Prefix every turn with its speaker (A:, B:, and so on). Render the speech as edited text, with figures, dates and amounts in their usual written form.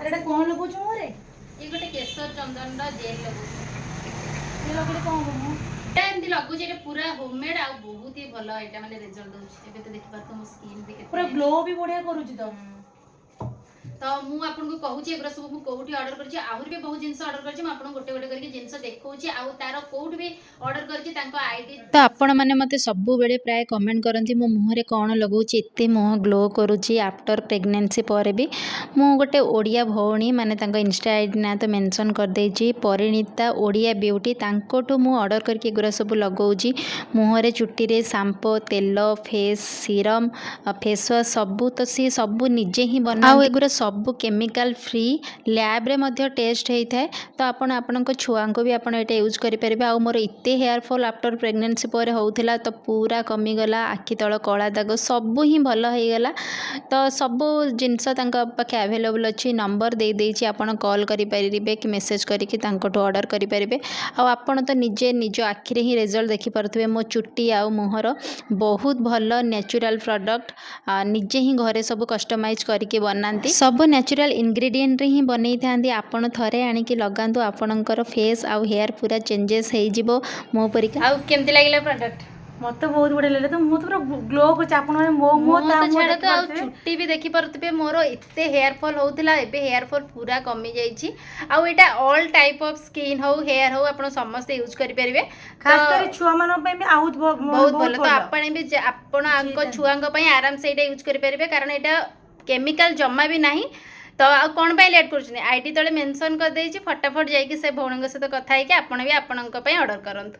A: ଏଟା କଣ ଲଗାଉଛୁ ମୁହଁରେ?
B: ये गोटे केशर चंदन जेल लगुच
A: ଲଗେଇଲେ କଣ ହବ ମୁଁ?
B: एमती लगुच ये पूरा होममेड आ बहुत ही भल एटा माने रिजल्ट दउछ एबे तो देखि पारतो मो स्किन भी केते
A: पूरा ग्लो भी बढ़िया करूची तो।
B: तो मु आपन को कहूची एग्रो सब मु कोठी ऑर्डर करची आहुर भी बहुत जिंस ऑर्डर करची म आपन गोटे गोटे करके जिंस देखौची आ तार कोठ भी ऑर्डर करची तांको आईडी
C: तो आपण मैंने मत सब बेले प्राय कमेंट करती मो मुहर कौन लगुच एत मुह ग्लो करुच्ची आफ्टर प्रेगनेंसी पर भी मु गोटे ओडिया भौणी माने इंस्टा आईडी ना तो मेंशन कर देछि परिणीता ओडिया ब्यूटी तांकोटू मु ऑर्डर करके एगुरा सब लगाउची मुहरे चुटी रे शैम्पू तेल फेस सीरम फेस वाश सबू तो सी सबू निजे ही बना आ एगुरा सबू केमिकल फ्री लैब रे मध्य टेस्ट होता है तो आपण आपनक छुआ को भी आपण एटा यूज करि परिबे आ मोर इते हेयर फॉल आफ्टर प्रेगनेंसी पर होउथिला तो पूरा कमीगला आखि तल कला दाग सबू ही भल हो गला तो सबू जिनस पाखे अवेलेबल अच्छी नंबर दे देछि आपण कॉल करि परिबे कि मेसेज करके तांकोटो ऑर्डर करि परिबे आ आपण तो निजे निज आखिरे ही रिजल्ट देखि परथबे मो चुट्टी आ मुहर बहुत भल नेचुरल प्रोडक्ट निजे ही घरे सब कस्टमाइज करके बनाती सब नेचुरल इंग्रेडिएंट रे ही बनै थांदी आपण थरे आनिकी लगांतु आपणकर फेस आ हेयर पूरा चेंजेस हो जिवो मो परिका
B: आ केमती लागिला प्रोडक्ट
A: मते बहुत बढ़िया लागले तो मु तो पूरा ग्लो करछ आपण माने मो
B: मो
A: ता
B: तो
A: मो
B: छाड़ तो आ चुट्टी भी देखि परतबे मोर एते हेयर फॉल होउथिला एबे हेयर फॉल पूरा कमी जाईची आ एटा ऑल टाइप ऑफ स्किन हो हेयर हो आपण समस्त यूज करि परिबे
A: खास कर छुआ मानो पे भी आउत
B: बहुत भलो तो आपण भी आपण आंको छुआंको पई आराम से एटा यूज करि परिबे कारण एटा केमिकल जम्मा भी नाही तो आ कोन पई लेट करछनी आईडी तळे मेंशन कर देछि फटाफट जाई कि से भौणंग सहित कथा है कि आपण भी आपणंक पई ऑर्डर करंतु।